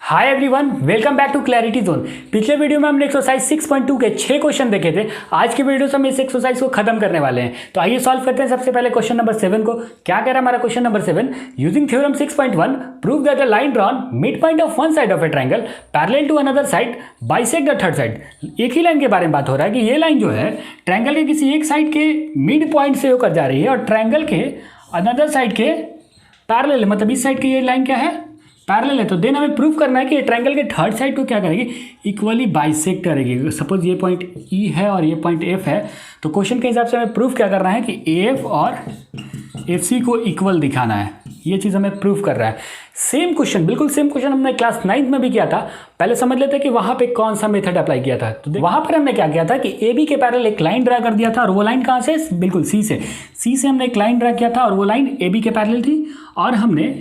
Hi everyone, welcome back to clarity zone. पिछले video में हमने एक्सरसाइज 6.2 के 6 क्वेश्चन देखे थे। आज के वीडियो से हम इस एक्सरसाइज को खत्म करने वाले हैं। तो आइए सॉल्व करते हैं। सबसे पहले क्वेश्चन नंबर 7 को। क्या कह रहा है हमारा question number 7? Using theorem 6.1 prove that the line drawn mid point of one side of a triangle parallel to another side bisect the third side. एक ही लाइन के बारे में बात हो रहा है कि ये लाइन जो है ट्रायंगल के किसी एक साइड के मिड पॉइंट से होकर जा रही है और ट्रायंगल के अनदर साइड के पैरेलल, मतलब इस साइड की ये लाइन क्या है, पैरेलल है। तो देन हमें प्रूव करना है कि ट्रायंगल के थर्ड साइड को क्या करेगी, इक्वली बाइसेक्ट करेगी। सपोज ये पॉइंट ई है और ये पॉइंट एफ है, तो क्वेश्चन के हिसाब से हमें प्रूव क्या करना है कि एफ और एफ सी को इक्वल दिखाना है। ये चीज़ हमें प्रूव कर रहा है। सेम क्वेश्चन, बिल्कुल सेम क्वेश्चन हमने क्लास 9 में भी किया था। पहले समझ लेते हैं कि वहाँ पे कौन सा मेथड अप्लाई किया था। तो वहाँ पर हमने क्या किया था कि ए बी के पैरेलल एक लाइन ड्रा कर दिया था, और वो लाइन कहाँ से, बिल्कुल सी से हमने एक लाइन ड्रा किया था, और वो लाइन ए बी के पैरेलल थी। और हमने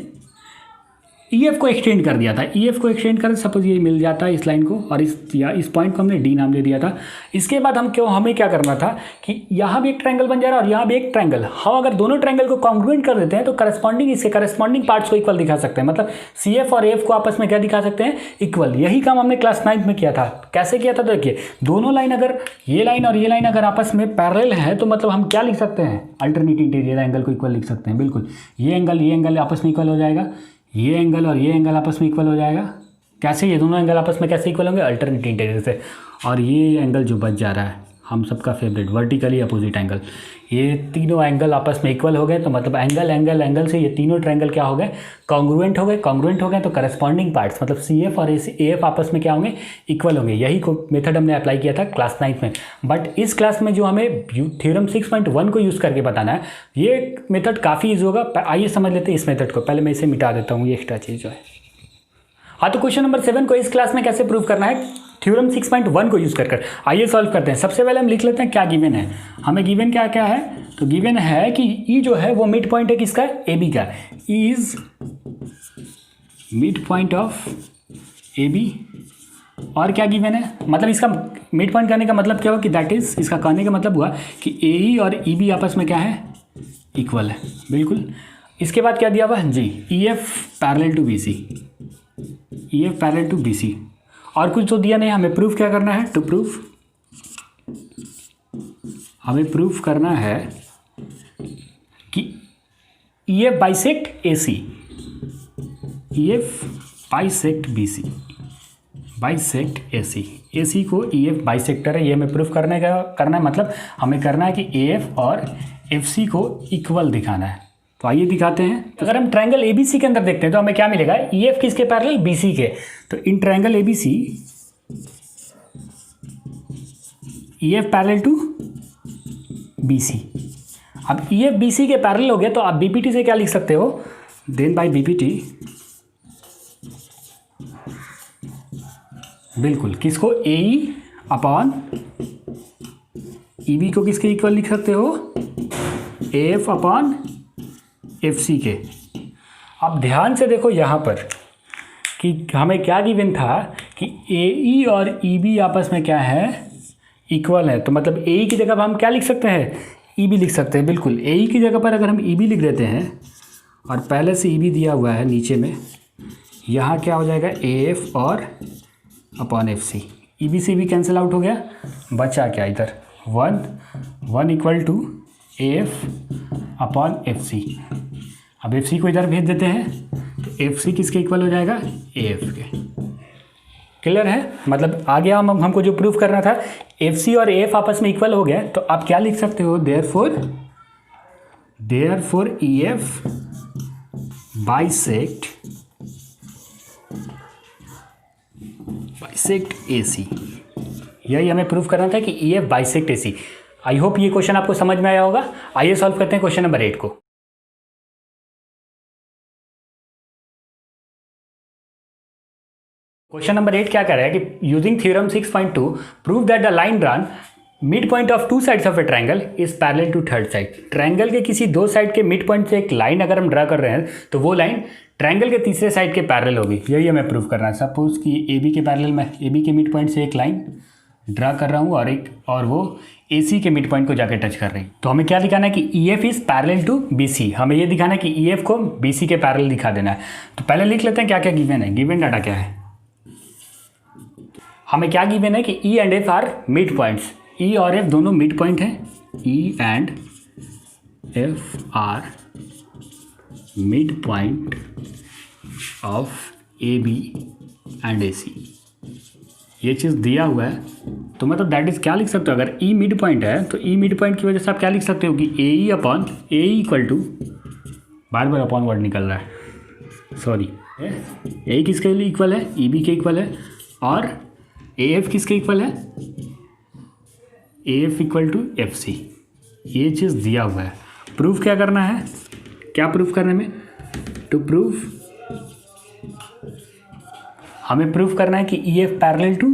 ई एफ को एक्सटेंड कर दिया था। ई एफ को एक्सटेंड कर सपोज ये मिल जाता है इस लाइन को, और इस पॉइंट को हमने डी नाम दे दिया था। इसके बाद हमें क्या करना था कि यहाँ भी एक ट्रायंगल बन जा रहा है और यहाँ भी एक ट्रायंगल। हम अगर दोनों ट्रायंगल को कॉन्ग्रुएंट कर देते हैं तो इसके करस्पॉन्डिंग पार्ट्स को इक्वल दिखा सकते हैं। मतलब सी एफ और एफ को आपस में क्या दिखा सकते हैं, इक्वल। यही काम हमने क्लास 9 में किया था। कैसे किया था, तो देखिए दोनों लाइन, अगर ये लाइन और ये लाइन अगर आपस में पैरेलल है तो मतलब हम क्या लिख सकते हैं, अल्टरनेट इंटीरियर एंगल को इक्वल लिख सकते हैं। बिल्कुल ये एंगल आपस में इक्वल हो जाएगा, ये एंगल और ये एंगल आपस में इक्वल हो जाएगा। कैसे, ये दोनों एंगल आपस में कैसे इक्वल होंगे, अल्टरनेट इंटीरियर से। और ये एंगल जो बच जा रहा है हम सबका फेवरेट, वर्टिकली अपोजिट एंगल, ये तीनों एंगल आपस में इक्वल हो गए। तो मतलब एंगल से ये तीनों ट्रायंगल क्या हो गए, कॉन्ग्रुएंट हो गए। तो करस्पॉन्डिंग पार्ट्स मतलब सी एफ और ए एफ आपस में क्या होंगे, इक्वल होंगे। यही मेथड हमने अप्लाई किया था क्लास 9 में। बट इस क्लास में जो हमें थ्योरम 6.1 को यूज़ करके बताना है, ये मेथड काफ़ी ईजी होगा। आइए समझ लेते हैं इस मेथड को। पहले मैं इसे मिटा देता हूँ, ये एक्स्ट्रा चीज़ जो है। हाँ, तो क्वेश्चन नंबर 7 को इस क्लास में कैसे प्रूव करना है, थ्योरम 6.1 को यूज़ कर। आइए सॉल्व करते हैं। सबसे पहले हम लिख लेते हैं क्या गिवन है। हमें गिवन क्या क्या है, तो गिवन है कि ई जो है वो मिड पॉइंट है किसका, ए बी का। Is mid point of A B. और क्या गिवन है, मतलब इसका मिड पॉइंट करने का मतलब क्या हुआ कि दैट इज, इसका कहने का मतलब हुआ कि ए ई और ई बी आपस में क्या है, इक्वल है। बिल्कुल। इसके बाद क्या दिया हुआ जी, E F parallel to B C, E F parallel to B C. और कुछ तो दिया नहीं। हमें प्रूफ क्या करना है, टू प्रूफ, हमें प्रूफ करना है कि E F bisect A C, E F bisect B C, bisect A C को ई एफ बाइसेक्टर है। ये हमें प्रूफ करना है। मतलब हमें करना है कि ए एफ और एफ सी को इक्वल दिखाना है। तो आइए दिखाते हैं। तो अगर हम ट्रायंगल ए बी सी के अंदर देखते हैं तो हमें क्या मिलेगा, ई एफ किसके पैरेलल, बी सी के। तो in triangle A B C, E F parallel to B C. अब ई एफ बी सी के पैरेलल हो गया तो आप बी पी टी से क्या लिख सकते हो, then by B P T, बिल्कुल किसको, ए ई अपॉन ई बी को किसके इक्वल लिख सकते हो, A F upon F C के। अब ध्यान से देखो यहाँ पर कि हमें क्या गिवन था कि ए ई और ई बी आपस में क्या है, इक्वल है। तो मतलब ए ई की जगह पर हम क्या लिख सकते हैं, ई बी लिख सकते हैं। बिल्कुल ए ई की जगह पर अगर हम ई बी लिख देते हैं, और पहले से ई बी दिया हुआ है नीचे में, यहाँ क्या हो जाएगा, ए एफ और upon F C. E B C भी कैंसिल आउट हो गया, बचा क्या इधर, 1 equal to A F upon F C. अब एफ सी को इधर भेज देते हैं तो एफ सी किसके इक्वल हो जाएगा, ए एफ के। क्लियर है, मतलब आ गया। हमको जो प्रूफ करना था, एफ सी और ए एफ आपस में इक्वल हो गया। तो आप क्या लिख सकते हो, therefore E F bisect A C. यही हमें प्रूफ करना था कि E F bisect A C. I hope ये क्वेश्चन आपको समझ में आया होगा। आइए सॉल्व करते हैं क्वेश्चन नंबर 8 को। क्वेश्चन नंबर 8 क्या कह रहा है कि using theorem 6.2 prove that the line drawn mid point of two sides of a triangle is parallel to third side. Triangle के किसी दो साइड के मिड पॉइंट से एक लाइन अगर हम ड्रा कर रहे हैं तो वो लाइन ट्रायंगल के तीसरे साइड के पैरेलल होगी। यही हमें प्रूव करना है। सपोज कि ए बी के पैरेलल में, ए बी के मिड पॉइंट से एक लाइन ड्रा कर रहा हूँ और वो ए सी के मिड पॉइंट को जाकर टच कर रही। तो हमें क्या दिखाना है कि E F is parallel to B C. हमें ये दिखाना है कि ई एफ को बी सी के पैरेलल दिखा देना है। तो पहले लिख लेते हैं क्या क्या गिवन है। गिवन डाटा क्या है, हमें क्या गिवन है कि E and F are mid points, E और एफ दोनों मिड पॉइंट हैं, E and F are mid point of A B and A C, ये चीज़ दिया हुआ है। तो मतलब दैट इज़ क्या लिख सकते हो, अगर ई मिड पॉइंट है तो ई मिड पॉइंट की वजह से आप क्या लिख सकते हो कि A E upon A equal to, बार बार अपॉन वर्ड निकल रहा है, सॉरी, ए किसके इक्वल है, ई बी के इक्वल है, और ए एफ किसके इक्वल है, A F equal to F C. ये चीज़ दिया हुआ है। प्रूफ क्या करना है, क्या प्रूफ करने में, टू प्रूफ हमें प्रूफ करना है कि E F parallel to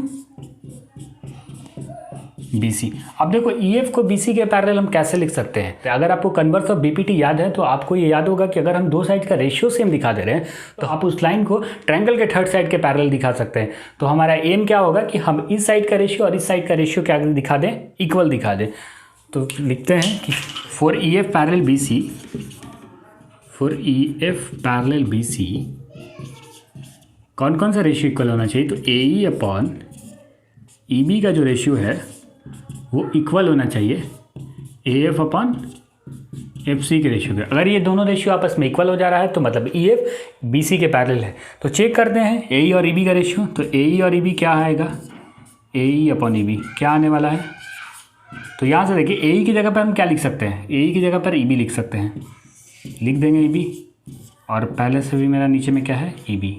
B C. अब देखो ई एफ को बी सी के पैरेलल हम कैसे लिख सकते हैं, तो अगर आपको कन्वर्स ऑफ बीपीटी याद है तो आपको ये याद होगा कि अगर हम दो साइड का रेशियो सेम दिखा दे रहे हैं तो आप उस लाइन को ट्रायंगल के थर्ड साइड के पैरेलल दिखा सकते हैं। तो हमारा एम क्या होगा कि हम इस साइड का रेशियो और इस साइड का रेशियो क्या दिखा दें, इक्वल दिखा दें। तो लिखते हैं कि for E F parallel B C, for E F parallel B C कौन कौन सा रेशियो इक्वल होना चाहिए, तो ए ई अपॉन ई बी का जो रेशियो है वो इक्वल होना चाहिए A F upon F C के रेशियो के। अगर ये दोनों रेशियो आपस में इक्वल हो जा रहा है तो मतलब ई एफ बी सी के पैरेलल है। तो चेक करते हैं ए ई और ई बी का रेशियो, तो ए ई और ई बी क्या आएगा, ए ई अपॉन ई बी क्या आने वाला है। तो यहाँ से देखिए ए ई की जगह पर हम क्या लिख सकते हैं, ए ई की जगह पर ई बी लिख सकते हैं, लिख देंगे ई बी, और पहले से भी मेरा नीचे में क्या है ई बी,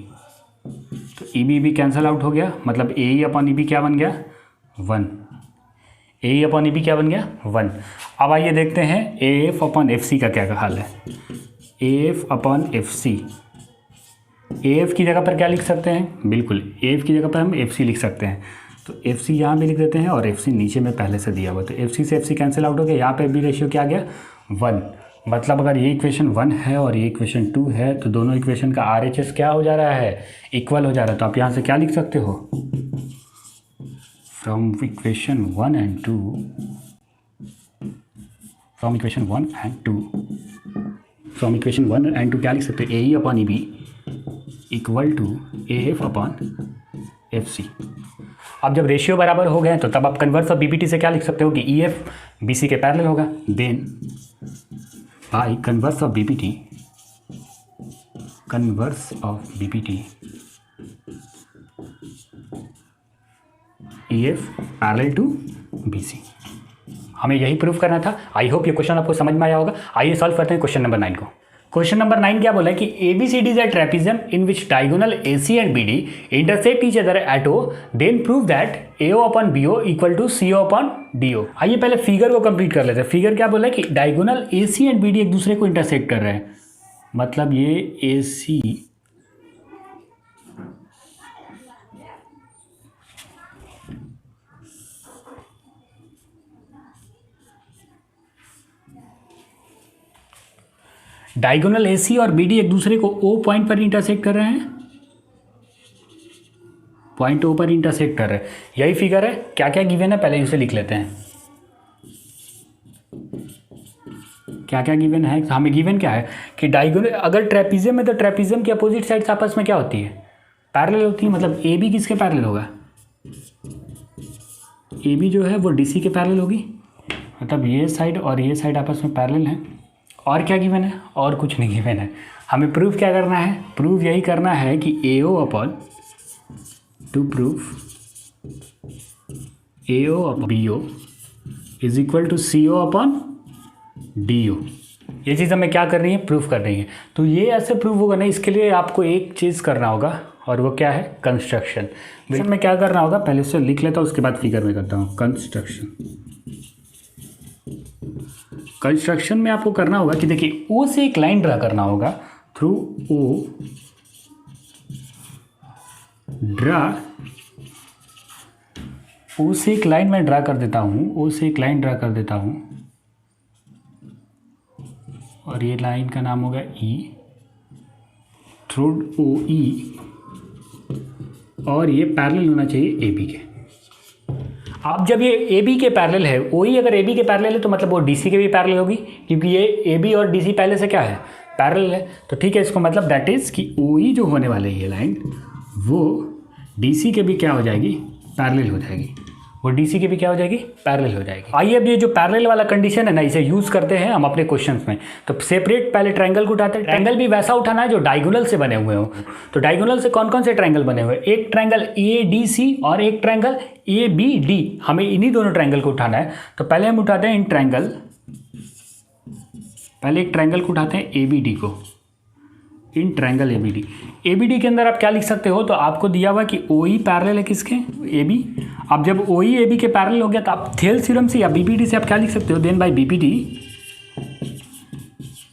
तो ई बी कैंसिल आउट हो गया, मतलब ए ई अपॉन ई बी क्या बन गया 1, ए ई अपॉन ई बी क्या बन गया 1। अब आइए देखते हैं A F upon F C का क्या हाल है। A F upon F C, A F की जगह पर क्या लिख सकते हैं, बिल्कुल ए एफ की जगह पर हम एफ सी लिख सकते हैं। तो एफ सी यहाँ पे लिख देते हैं और एफ सी नीचे में पहले से दिया हुआ, तो एफ सी से एफ सी कैंसिल आउट हो गया, यहाँ पे भी रेशियो क्या आ गया 1। मतलब अगर ये इक्वेशन 1 है और ये इक्वेशन 2 है तो दोनों इक्वेशन का आर एच एस क्या हो जा रहा है, इक्वल हो जा रहा है। तो आप यहाँ से क्या लिख सकते हो, from equation 1 and 2, from equation 1 and 2 क्या लिख सकते हो, A E upon E B equal to A F upon F C. अब जब रेशियो बराबर हो गए तो तब आप कन्वर्स ऑफ बीपीटी से क्या लिख सकते हो कि ई एफ बी सी के पैरेलल होगा। Then by converse of BPT, converse of BPT E F parallel to B C, हमें यही प्रूफ करना था। आई होप ये क्वेश्चन आपको समझ में आया होगा। आइए सॉल्व करते हैं क्वेश्चन नंबर 9 को। क्वेश्चन नंबर 9 क्या बोला है कि A B C D is a trapezium in which diagonal A C and B D intersect each other at O, then prove that A O upon B O equal to C O upon D O. आइए पहले figure को complete कर लेते हैं। Figure क्या बोला है कि diagonal A C and B D एक दूसरे को इंटरसेक्ट कर रहे हैं, मतलब ये ए सी डायगोनल ए सी और बी डी एक दूसरे को ओ पॉइंट पर इंटरसेक्ट कर रहे हैं, पॉइंट ओ पर इंटरसेक्ट कर रहे हैं। यही फिगर है। क्या क्या गिवन है पहले इसे लिख लेते हैं। क्या क्या गिवन है, हमें गिवन क्या है कि डायगोनल, अगर ट्रेपेजियम है तो ट्रेपेजियम की अपोजिट साइड्स आपस में क्या होती है, पैरेलल होती है। मतलब ए बी किसके पैरेलल होगा, ए बी जो है वो डी सी के पैरेलल होगी, मतलब ये साइड और ये साइड आपस में पैरेलल हैं। और क्या गिवन है, और कुछ नहीं गिवन है। हमें प्रूफ क्या करना है, प्रूफ यही करना है कि A O upon, to prove A O upon B O is equal to C O upon D O. ये चीज़ हमें क्या कर रही है, प्रूफ कर रही है। तो ये ऐसे प्रूफ होगा ना, इसके लिए आपको एक चीज़ करना होगा और वो क्या है, कंस्ट्रक्शन। में क्या करना होगा, पहले से लिख लेता हूँ उसके बाद फिगर में करता हूँ। कंस्ट्रक्शन में आपको करना होगा कि देखिए ओ से एक लाइन ड्रा करना होगा, थ्रू ओ ड्रा, ओ से एक लाइन मैं ड्रा कर देता हूँ, ओ से एक लाइन ड्रा कर देता हूँ और ये लाइन का नाम होगा ई, थ्रू ओ ई, और ये पैरेलल होना चाहिए ए बी के। अब जब ये ए बी के पैरेलल है, ओ ई अगर ए बी के पैरेलल है तो मतलब वो डी सी के भी पैरेलल होगी, क्योंकि ये ए बी और डी सी पहले से क्या है, पैरेलल है। तो ठीक है, इसको मतलब दैट इज़ कि ओ ई जो होने वाले ये लाइन वो डी सी के भी क्या हो जाएगी, पैरेलल हो जाएगी, वो DC के भी क्या हो जाएगी, पैरेलल हो जाएगी। आइए अब ये जो पैरेलल वाला कंडीशन है ना, इसे यूज़ करते हैं हम अपने क्वेश्चंस में। तो सेपरेट पहले ट्रायंगल को उठाते हैं। ट्रायंगल भी वैसा उठाना है जो डायगोनल से बने हुए हो। तो डायगोनल से कौन कौन से ट्रायंगल बने हुए हैं, एक ट्रायंगल ADC और एक ट्रायंगल ABD, हमें इन्हीं दोनों ट्रायंगल को उठाना है। तो पहले हम उठाते हैं इन ट्रायंगल, पहले एक ट्रायंगल को उठाते हैं ABD को, इन ट्रायंगल ABD के अंदर आप क्या लिख सकते हो, तो आपको दिया हुआ कि OE पैरेलल है किसके, AB। अब जब OE AB के पैरेलल हो गया तो आप थेल्स थ्योरम से या BPD से आप क्या लिख सकते हो, देन बाय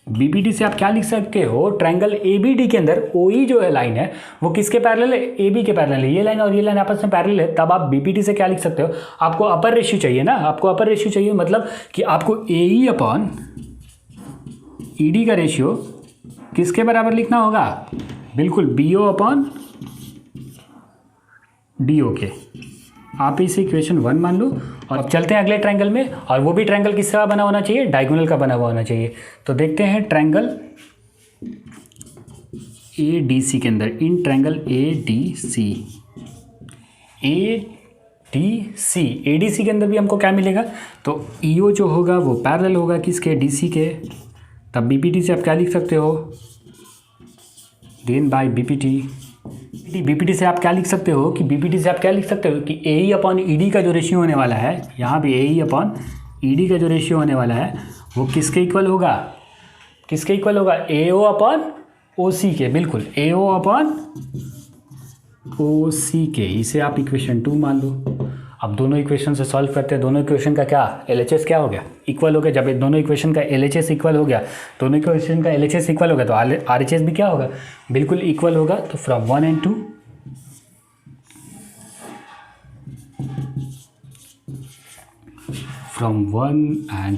BPD से आप क्या लिख सकते हो, ट्रायंगल ABD के अंदर OE जो है लाइन है वो किसके पैरेलल है, AB के पैरेलल है। ये लाइन और ये लाइन आपस में पैरेलल है, तब आप BPD से क्या लिख सकते हो, आपको अपर रेशियो चाहिए ना, आपको अपर रेशियो चाहिए, मतलब कि आपको AE अपॉन ED का रेशियो किसके बराबर लिखना होगा, बिल्कुल BO अपॉन DO के। आप इसे इक्वेशन 1 मान लो। और अब चलते हैं अगले ट्रायंगल में, और वो भी ट्रायंगल किसका बना होना चाहिए, डायगोनल का बना हुआ होना चाहिए। तो देखते हैं ट्रायंगल ADC के अंदर, इन ट्रायंगल ADC के अंदर भी हमको क्या मिलेगा, तो EO जो होगा वो पैरेलल होगा किसके, DC के। तब BPD से आप क्या लिख सकते हो, देन बाय BPD से आप क्या लिख सकते हो कि BPD से आप क्या लिख सकते हो कि AE अपॉन ED का जो रेशियो होने वाला है, यहाँ भी AE अपॉन ED का जो रेशियो होने वाला है वो किसके इक्वल होगा, किसके इक्वल होगा, AO अपॉन OC के, बिल्कुल AO अपॉन OC के। इसे आप इक्वेशन 2 मान लो। अब दोनों इक्वेशन से सॉल्व करते हैं, दोनों इक्वेशन का क्या LHS क्या हो गया, इक्वल हो गया। जब दोनों इक्वेशन का LHS इक्वल हो गया, दोनों इक्वेशन का LHS इक्वल हो गया तो RHS भी क्या होगा, बिल्कुल इक्वल होगा। तो फ्रॉम 1 and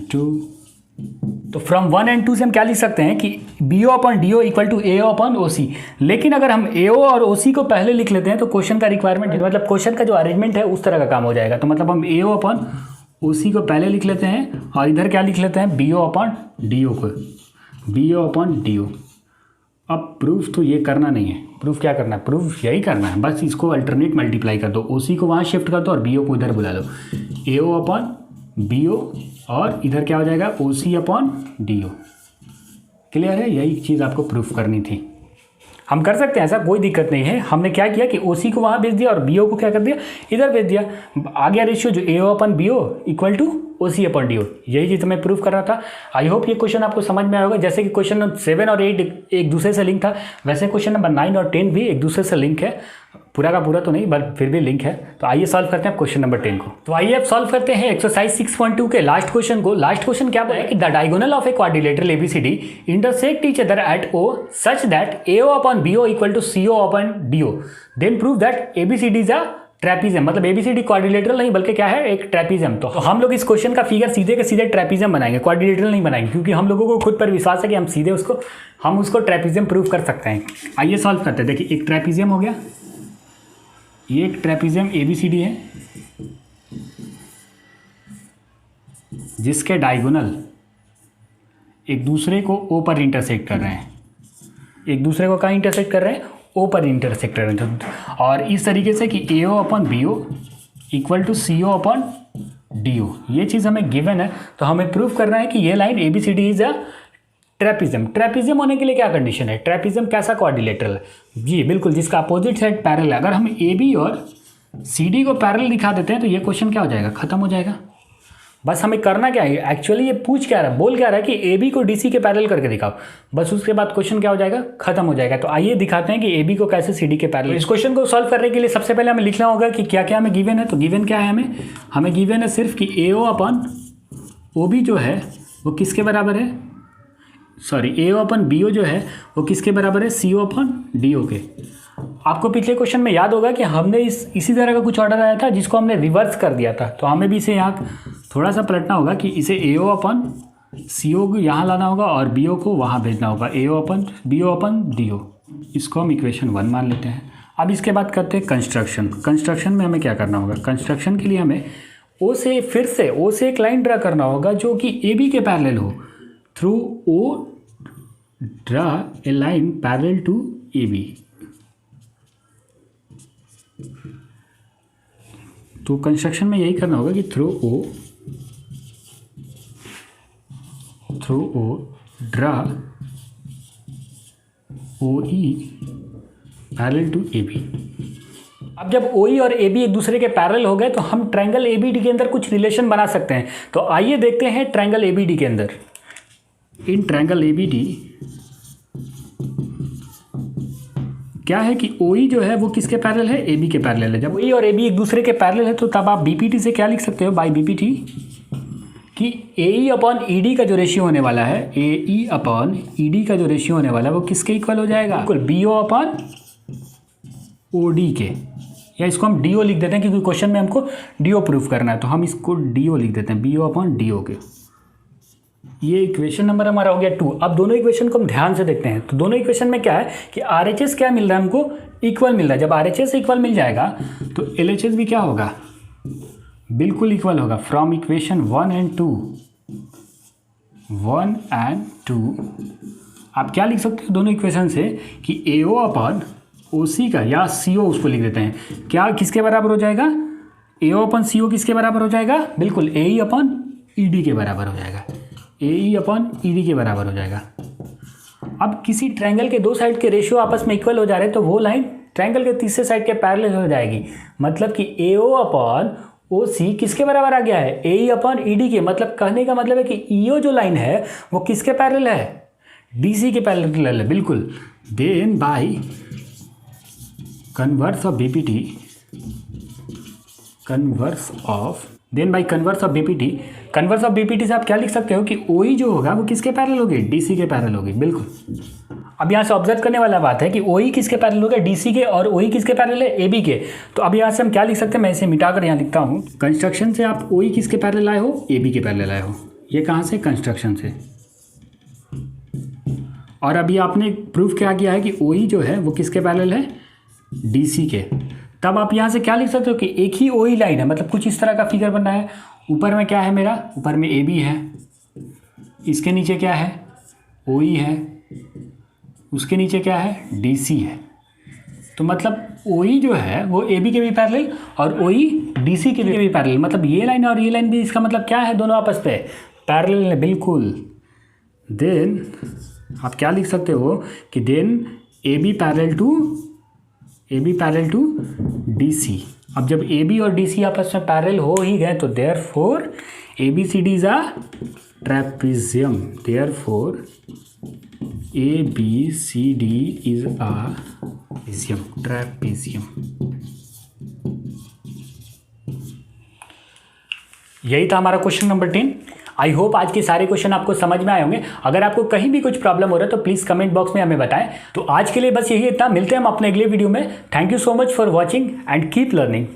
2 तो फ्रॉम 1 and 2 से हम क्या लिख सकते हैं कि BO upon DO equal to AO upon OC। लेकिन अगर हम AO और OC को पहले लिख लेते हैं तो क्वेश्चन का रिक्वायरमेंट है, मतलब क्वेश्चन का जो अरेंजमेंट है उस तरह का काम हो जाएगा। तो मतलब हम AO अपॉन OC को पहले लिख लेते हैं और इधर क्या लिख लेते हैं, BO अपॉन DO को, BO अपॉन DO। अब प्रूफ तो ये करना नहीं है, प्रूफ क्या करना है, प्रूफ यही करना है, बस इसको अल्टरनेट मल्टीप्लाई कर दो, OC को वहाँ शिफ्ट कर दो और BO को इधर बुला लो, AO अपॉन BO और इधर क्या हो जाएगा, OC अपॉन DO। क्लियर है, यही चीज़ आपको प्रूफ करनी थी। हम कर सकते हैं ऐसा, कोई दिक्कत नहीं है। हमने क्या किया कि OC को वहाँ भेज दिया और BO को क्या कर दिया, इधर भेज दिया। आ गया रेशियो जो AO upon BO equal to OC upon DO। यही चीज़ मैं प्रूफ कर रहा था। आई होप ये क्वेश्चन आपको समझ में आया होगा। जैसे कि क्वेश्चन नंबर 7 और 8 एक दूसरे से लिंक था, वैसे क्वेश्चन नंबर 9 और 10 भी एक दूसरे से लिंक है। पूरा का पूरा तो नहीं, बट फिर भी लिंक है। तो आइए सॉल्व करते हैं क्वेश्चन नंबर 10 को। तो आइए अब सॉल्व करते हैं एक्सरसाइज 6.2 के लास्ट क्वेश्चन को। लास्ट क्वेश्चन क्या है कि the diagonal of a quadrilateral ABCD intersect each other at O such that AO upon BO equal to CO upon DO। Then prove that ABCD is a trapezium. मतलब ABCD quadrilateral नहीं बल्कि क्या है, एक trapezium. तो हम लोग इस क्वेश्चन का फिगर सीधे के सीधे ट्रेपीजियम बनाएंगे, क्वाड्रिलेटरल नहीं बनाएंगे, क्योंकि हम लोगों को खुद पर विश्वास है कि हम सीधे उसको ट्रेपीजियम प्रूव कर सकते हैं। आइए सॉल्व करते हैं। देखिए एक ट्रेपीजियम हो गया, ये एक ट्रेपीजियम ABCD है जिसके डायगोनल एक दूसरे को O पर इंटरसेक्ट कर रहे हैं, एक दूसरे को कहाँ इंटरसेक्ट कर रहे हैं, O पर इंटरसेक्ट कर रहे हैं। और इस तरीके से कि AO upon BO equal to CO upon DO, ये चीज़ हमें गिवन है। तो हमें प्रूव करना है कि ये line ABCD is a trapezium. Trapezium होने के लिए क्या कंडीशन है, ट्रेपीजियम कैसा क्वाड्रिलेटरल है, जी बिल्कुल, जिसका अपोजिट साइड पैरेलल है। अगर हम AB और CD को पैरेलल दिखा देते हैं तो ये क्वेश्चन क्या हो जाएगा, खत्म हो जाएगा। बस हमें करना क्या है, एक्चुअली ये पूछ क्या रहा है, बोल क्या रहा है कि AB को DC के पैरेलल करके दिखाओ, बस उसके बाद क्वेश्चन क्या हो जाएगा, खत्म हो जाएगा। तो आइए दिखाते हैं कि AB को कैसे CD के पैरेलल। इस क्वेश्चन को सॉल्व करने के लिए सबसे पहले हमें लिखना होगा कि क्या क्या हमें गिवन है। तो गिवन क्या है, हमें गिवन है सिर्फ कि AO अपॉन OB जो है वो किसके बराबर है, सॉरी AO अपॉन BO जो है वो किसके बराबर है, CO अपॉन DO के। आपको पिछले क्वेश्चन में याद होगा कि हमने इसी तरह का कुछ ऑर्डर आया था जिसको हमने रिवर्स कर दिया था। तो हमें भी इसे यहाँ थोड़ा सा पलटना होगा कि इसे AO अपन CO को यहाँ लाना होगा और BO को वहाँ भेजना होगा, AO upon BO upon DO। इसको हम इक्वेशन 1 मान लेते हैं। अब इसके बाद करते हैं कंस्ट्रक्शन। कंस्ट्रक्शन में हमें क्या करना होगा, कंस्ट्रक्शन के लिए हमें O से एक लाइन ड्रा करना होगा जो कि AB के पैरेलल हो। Through O draw a line parallel to AB। तो कंस्ट्रक्शन में यही करना होगा कि through O draw OE parallel to AB। अब जब OE और AB एक दूसरे के पैरेलल हो गए तो हम ट्रायंगल ABD के अंदर कुछ रिलेशन बना सकते हैं। तो आइए देखते हैं ट्रायंगल ABD के अंदर। इन ट्रायंगल ABD क्या है कि OE जो है वो किसके पैरेलल है, AB के पैरेलल है। जब OE और AB एक दूसरे के पैरेलल है तो तब आप BPT से क्या लिख सकते हो, बाय BPT कि AE अपॉन ED का जो रेशियो होने वाला है, AE अपॉन ED का जो रेशियो होने वाला है वो किसके इक्वल हो जाएगा, बिल्कुल BO अपॉन OD के, या इसको हम DO लिख देते हैं क्योंकि क्वेश्चन में हमको DO प्रूफ करना है, तो हम इसको DO लिख देते हैं, BO अपॉन DO के। ये इक्वेशन नंबर हमारा हो गया 2। अब दोनों इक्वेशन को हम ध्यान से देखते हैं। तो दोनों इक्वेशन में क्या है कि RHS क्या मिल रहा है हमको, इक्वल मिल रहा है। जब RHS इक्वल मिल जाएगा तो LHS भी क्या होगा, बिल्कुल इक्वल होगा। फ्रॉम इक्वेशन 1 एंड 2 आप क्या लिख सकते हो दोनों इक्वेशन से कि AO अपॉन OC का, या CO उसको लिख देते हैं, क्या किसके बराबर हो जाएगा, AO अपॉन CO किसके बराबर हो जाएगा, बिल्कुल AE अपॉन ED के बराबर हो जाएगा, AE अपॉन ED के बराबर हो जाएगा। अब किसी ट्रायंगल के दो साइड के रेशियो आपस में इक्वल हो जा रहे हैं तो वो लाइन ट्रायंगल के तीसरे साइड के पैरेलल हो जाएगी। मतलब कि AO अपॉन OC किसके बराबर आ गया है, AE अपॉन ED के। मतलब कहने का मतलब है कि EO जो लाइन है वो किसके पैरेलल है, DC के पैरेलल है, बिल्कुल। Then by converse of BPT, converse of BPT से आप क्या लिख सकते हो कि OE जो होगा वो किसके पैरेलल होगी, DC के पैरेलल होगी, बिल्कुल। अब यहाँ से ऑब्जर्व करने वाला बात है कि OE किसके पैरेलल होगा, DC के, और OE किसके पैरेलल है, AB के। तो अब यहाँ से हम क्या लिख सकते हैं, मैं इसे मिटाकर यहाँ लिखता हूँ। कंस्ट्रक्शन से आप OE किसके पैरेलल आए हो, AB के पैरेलल आए हो। ये कहाँ से, कंस्ट्रक्शन से। और अभी आपने प्रूफ क्या किया है कि OE जो है वो किसके पैरेलल है, DC के। तब आप यहाँ से क्या लिख सकते हो कि एक ही OE लाइन है, मतलब कुछ इस तरह का फिगर बनना है। ऊपर में क्या है मेरा, ऊपर में AB है, इसके नीचे क्या है, OE है, उसके नीचे क्या है, DC है। तो मतलब OE जो है वो AB के भी पैरेलल और OE DC के भी पैरेलल। मतलब ये लाइन और ये लाइन भी, इसका मतलब क्या है, दोनों आपस पे पैरेलल है, बिल्कुल। देन आप क्या लिख सकते हो कि then AB parallel to DC। अब जब AB और DC आपस में पैरेलल हो ही गए तो therefore ABCD is a trapezium, therefore ABCD is a trapezium. यही था हमारा क्वेश्चन नंबर 10। आई होप आज के सारे क्वेश्चन आपको समझ में आए होंगे। अगर आपको कहीं भी कुछ प्रॉब्लम हो रहा है तो प्लीज़ कमेंट बॉक्स में हमें बताएं। तो आज के लिए बस यही इतना, मिलते हैं हम अपने अगले वीडियो में। Thank you so much for watching and keep learning.